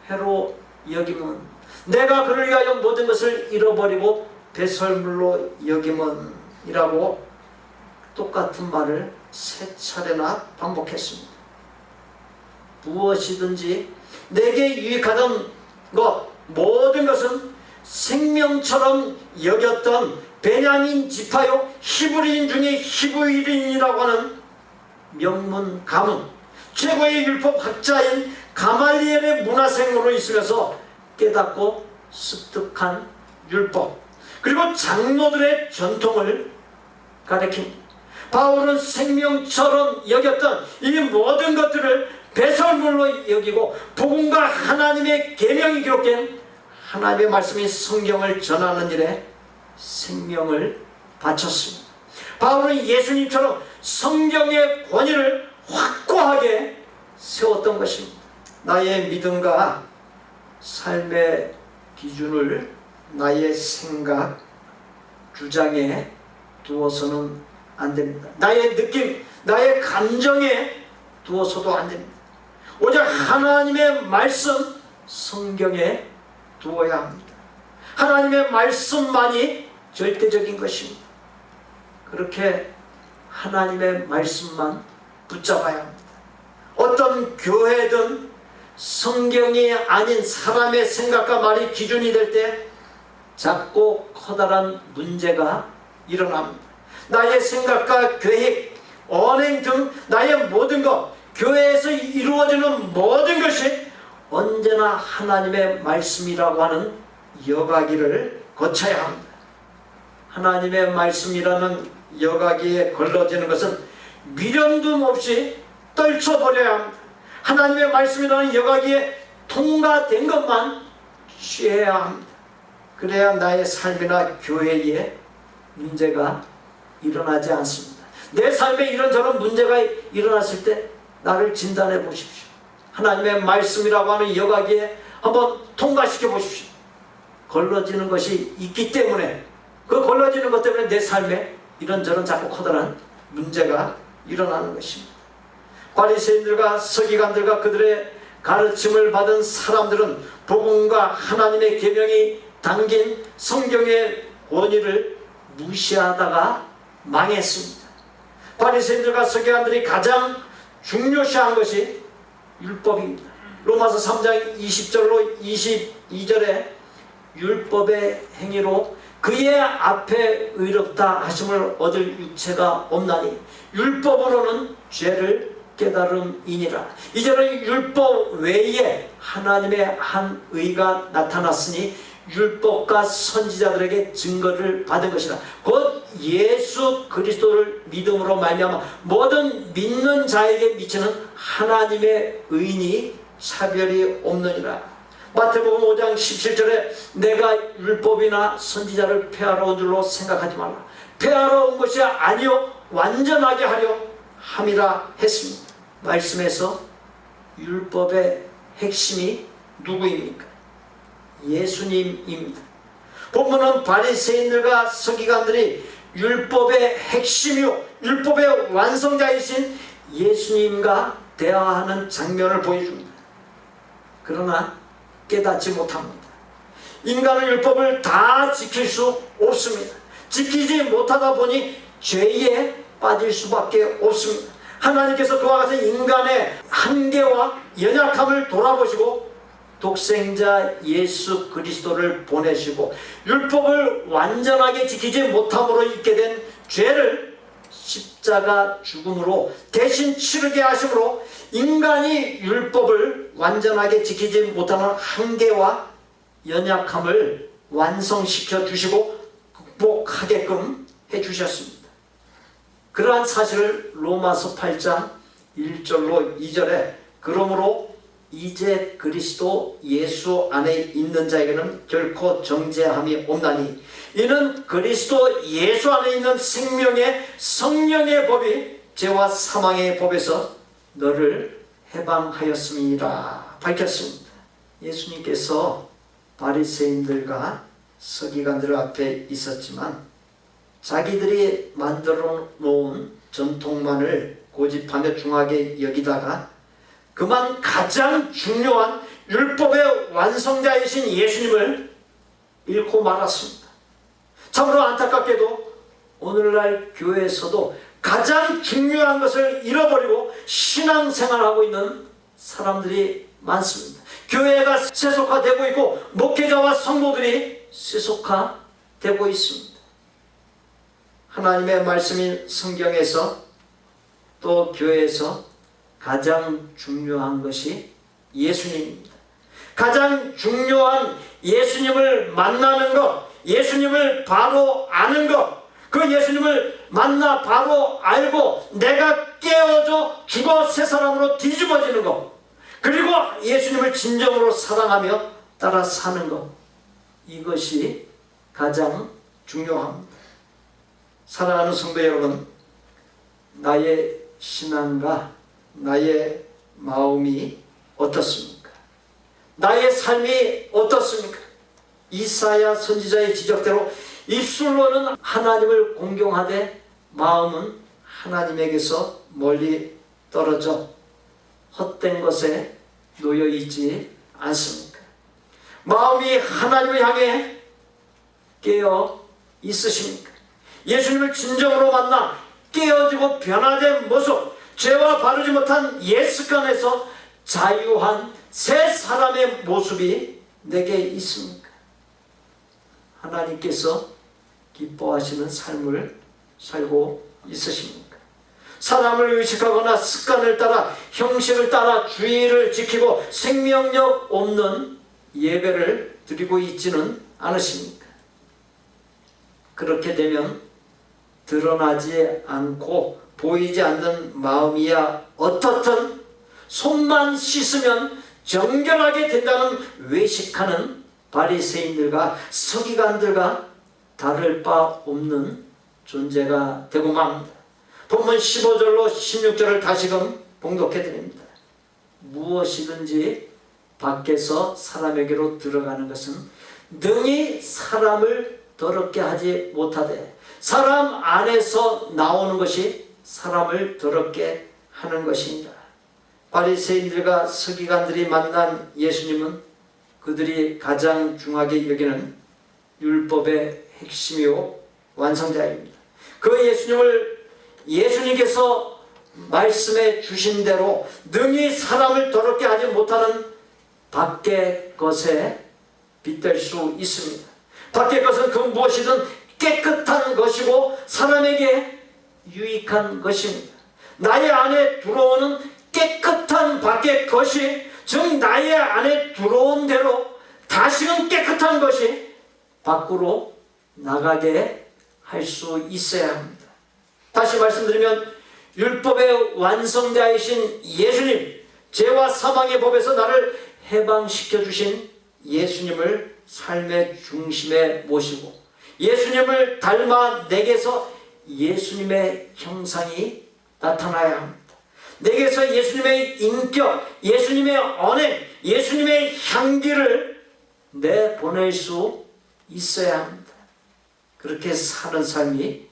해로 여기면 내가 그를 위하여 모든 것을 잃어버리고 배설물로 여기면 이라고 똑같은 말을 3차례나 반복했습니다. 무엇이든지 내게 유익하던 것 모든 것은 생명처럼 여겼던 베냐민 지파요 히브리인 중에 히브리인이라고 하는 명문 가문 최고의 율법학자인 가말리엘의 문화생으로 있으면서 깨닫고 습득한 율법 그리고 장로들의 전통을 가리킵니다. 바울은 생명처럼 여겼던 이 모든 것들을 배설물로 여기고 복음과 하나님의 계명이 기록된 하나님의 말씀인 성경을 전하는 일에 생명을 바쳤습니다. 바울은 예수님처럼 성경의 권위를 확고하게 세웠던 것입니다. 나의 믿음과 삶의 기준을 나의 생각, 주장에 두어서는 안 됩니다. 나의 느낌, 나의 감정에 두어서도 안 됩니다. 오직 하나님의 말씀, 성경에 두어야 합니다. 하나님의 말씀만이 절대적인 것입니다. 그렇게 하나님의 말씀만 붙잡아야 합니다. 어떤 교회든 성경이 아닌 사람의 생각과 말이 기준이 될 때 작고 커다란 문제가 일어납니다. 나의 생각과 계획, 언행 등 나의 모든 것, 교회에서 이루어지는 모든 것이 언제나 하나님의 말씀이라고 하는 여과기를 거쳐야 합니다. 하나님의 말씀이라는 여과기에 걸러지는 것은 미련도 없이 떨쳐버려야 합니다. 하나님의 말씀이라는 여과기에 통과된 것만 취해야 합니다. 그래야 나의 삶이나 교회에 문제가 일어나지 않습니다. 내 삶에 이런저런 문제가 일어났을 때 나를 진단해 보십시오. 하나님의 말씀이라고 하는 여과기에 한번 통과시켜 보십시오. 걸러지는 것이 있기 때문에 그 걸러지는 것 때문에 내 삶에 이런저런 자꾸 커다란 문제가 일어나는 것입니다. 바리새인들과 서기관들과 그들의 가르침을 받은 사람들은 복음과 하나님의 계명이 담긴 성경의 권위를 무시하다가 망했습니다. 바리새인들과 서기관들이 가장 중요시한 것이 율법입니다. 로마서 3장 20절로 22절에 율법의 행위로 그의 앞에 의롭다 하심을 얻을 육체가 없나니 율법으로는 죄를 깨달음이니라. 이제는 율법 외에 하나님의 한 의가 나타났으니 율법과 선지자들에게 증거를 받은 것이라. 곧 예수 그리스도를 믿음으로 말미암아 모든 믿는 자에게 미치는 하나님의 의인이 차별이 없느니라. 마태복음 5장 17절에 내가 율법이나 선지자를 폐하러 온 줄로 생각하지 말라. 폐하러 온 것이 아니요 완전하게 하려 함이라 했습니다. 말씀에서 율법의 핵심이 누구입니까? 예수님입니다. 본문은 바리새인들과 서기관들이 율법의 핵심이요 율법의 완성자이신 예수님과 대화하는 장면을 보여줍니다. 그러나 깨닫지 못합니다. 인간은 율법을 다 지킬 수 없습니다. 지키지 못하다 보니 죄에 빠질 수밖에 없습니다. 하나님께서 그와 같은 인간의 한계와 연약함을 돌아보시고 독생자 예수 그리스도를 보내시고 율법을 완전하게 지키지 못함으로 있게 된 죄를 십자가 죽음으로 대신 치르게 하심으로 인간이 율법을 완전하게 지키지 못하는 한계와 연약함을 완성시켜 주시고 극복하게끔 해주셨습니다. 그러한 사실을 로마서 8장 1절로 2절에 그러므로 이제 그리스도 예수 안에 있는 자에게는 결코 정죄함이 없나니 이는 그리스도 예수 안에 있는 생명의 성령의 법이 죄와 사망의 법에서 너를 해방하였음이라 밝혔습니다. 예수님께서 바리새인들과 서기관들 앞에 있었지만 자기들이 만들어 놓은 전통만을 고집하며 중하게 여기다가 그만 가장 중요한 율법의 완성자이신 예수님을 잃고 말았습니다. 참으로 안타깝게도 오늘날 교회에서도 가장 중요한 것을 잃어버리고 신앙생활하고 있는 사람들이 많습니다. 교회가 세속화되고 있고 목회자와 성도들이 세속화되고 있습니다. 하나님의 말씀인 성경에서 또 교회에서 가장 중요한 것이 예수님입니다. 가장 중요한 예수님을 만나는 것, 예수님을 바로 아는 것, 그 예수님을 만나 바로 알고 내가 깨어져 죽어 새 사람으로 뒤집어지는 것, 그리고 예수님을 진정으로 사랑하며 따라 사는 것, 이것이 가장 중요합니다. 사랑하는 성도 여러분, 나의 신앙과 나의 마음이 어떻습니까? 나의 삶이 어떻습니까? 이사야 선지자의 지적대로 입술로는 하나님을 공경하되 마음은 하나님에게서 멀리 떨어져 헛된 것에 놓여 있지 않습니까? 마음이 하나님을 향해 깨어 있으십니까? 예수님을 진정으로 만나 깨어지고 변화된 모습, 죄와 바르지 못한 옛 습관에서 자유한 새 사람의 모습이 내게 있습니까? 하나님께서 기뻐하시는 삶을 살고 있으십니까? 사람을 의식하거나 습관을 따라 형식을 따라 주의를 지키고 생명력 없는 예배를 드리고 있지는 않으십니까? 그렇게 되면 드러나지 않고 보이지 않는 마음이야 어떻든 손만 씻으면 정결하게 된다는 외식하는 바리새인들과 서기관들과 다를 바 없는 존재가 되고 맙니다. 본문 15절로 16절을 다시금 봉독해 드립니다. 무엇이든지 밖에서 사람에게로 들어가는 것은 능히 사람을 더럽게 하지 못하되 사람 안에서 나오는 것이 사람을 더럽게 하는 것입니다. 바리새인들과 서기관들이 만난 예수님은 그들이 가장 중하게 여기는 율법의 핵심이요 완성자입니다. 그 예수님을 예수님께서 말씀해 주신 대로 능히 사람을 더럽게 하지 못하는 밖의 것에 빗댈 수 있습니다. 밖의 것은 그 무엇이든 깨끗한 것이고 사람에게 유익한 것입니다. 나의 안에 들어오는 깨끗한 밖의 것이 즉 나의 안에 들어온 대로 다시금 깨끗한 것이 밖으로 나가게 할 수 있어야 합니다. 다시 말씀드리면 율법의 완성자이신 예수님, 죄와 사망의 법에서 나를 해방시켜 주신 예수님을 삶의 중심에 모시고 예수님을 닮아 내게서 예수님의 형상이 나타나야 합니다. 내게서 예수님의 인격, 예수님의 언행, 예수님의 향기를 내보낼 수 있어야 합니다. 그렇게 사는 삶이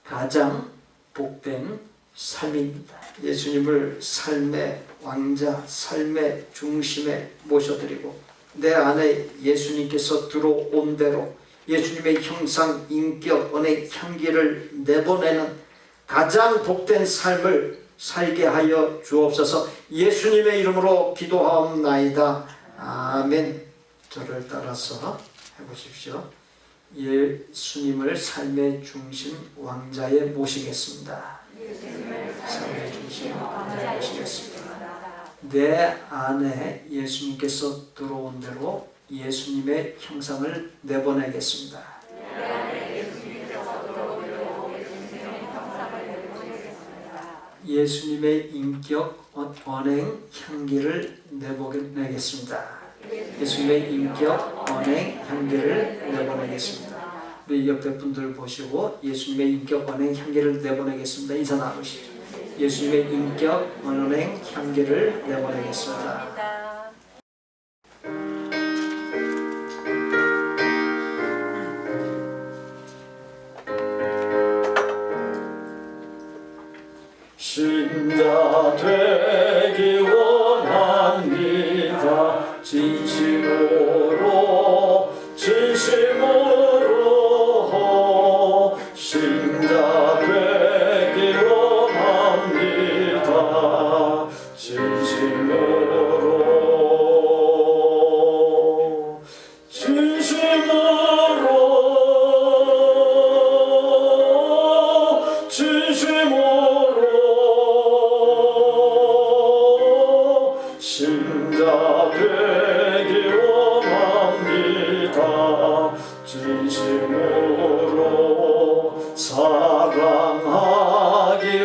가장 복된 삶입니다. 예수님을 삶의 왕자, 삶의 중심에 모셔드리고 내 안에 예수님께서 들어온 대로 예수님의 형상, 인격, 언행, 향기를 내보내는 가장 복된 삶을 살게 하여 주옵소서. 예수님의 이름으로 기도하옵나이다. 아멘. 저를 따라서 해보십시오. 예수님을 삶의 중심 왕자에 모시겠습니다. 삶의 중심 왕자에 모시겠습니다. 내 안에 예수님께서 들어온 대로 예수님의 형상을 내보내겠습니다. 예수님의 인격, 언행, 향기를 내보내겠습니다. 예수님의 인격, 언행, 향기를 내보내겠습니다. 우리 옆에 분들 보시고 예수님의 인격, 언행, 향기를 내보내겠습니다. 인사 나누시죠. 예수님의 인격, 언행, 향기를 내보내겠습니다. 신자 되기 원합니다. 진심으로 신자 되기 원합니다. 진심으로 신자 되기 원합니다. 진심으로 사랑하기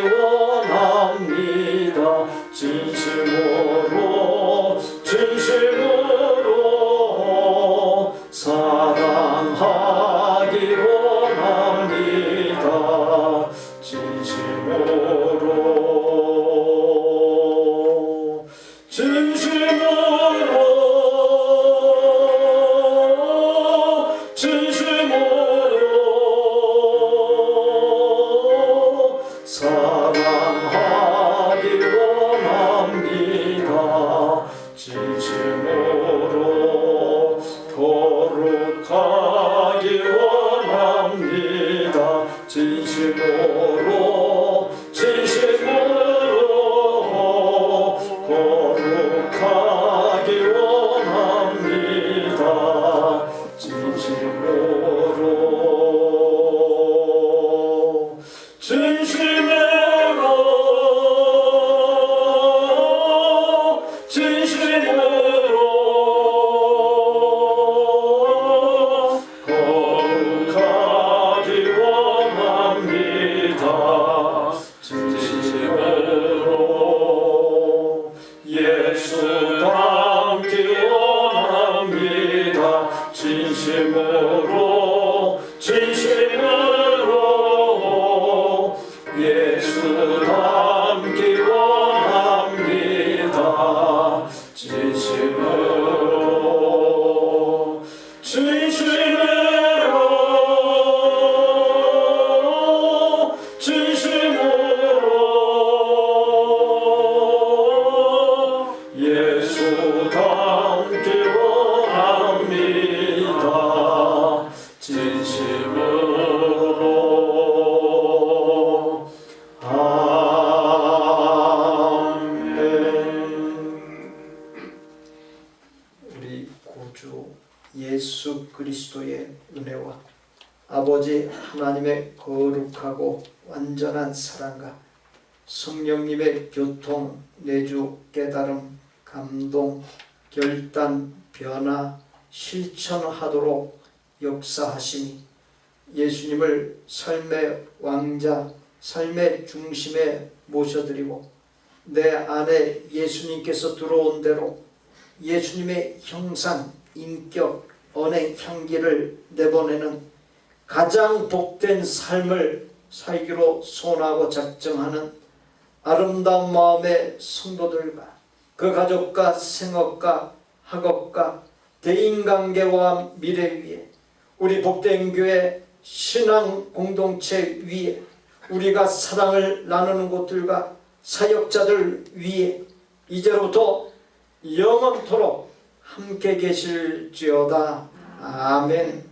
원합니다. 진심으로 사랑하기 원합니다. 진심으로 사랑하기 원합니다. 진심으로 거룩하기 원합니다. 진심으로 거룩하기 원합니다. 진심으로 거룩하기 원합니다. 진심으로 예수 닮기 원합니다. 진심으로 예수 닮기 원합니다. 진심으로 예수 닮기 원합니다. 진심으로 아멘. 우리 구주 예수 그리스도의 은혜와 아버지 하나님의 거룩하고 완전한 사랑과 성령님의 교통, 내주, 깨달음, 감동, 결단, 변화, 실천하도록 역사하시니 예수님을 삶의 왕자, 삶의 중심에 모셔드리고 내 안에 예수님께서 들어온 대로 예수님의 형상, 인격, 언행, 향기를 내보내는 가장 복된 삶을 살기로 소원하고 작정하는 아름다운 마음의 성도들과 그 가족과 생업과 학업과 대인관계와 미래 위에 우리 복된 교회 신앙 공동체 위에 우리가 사랑을 나누는 곳들과 사역자들 위에 이제로부터 영원토록 함께 계실지어다. 아멘.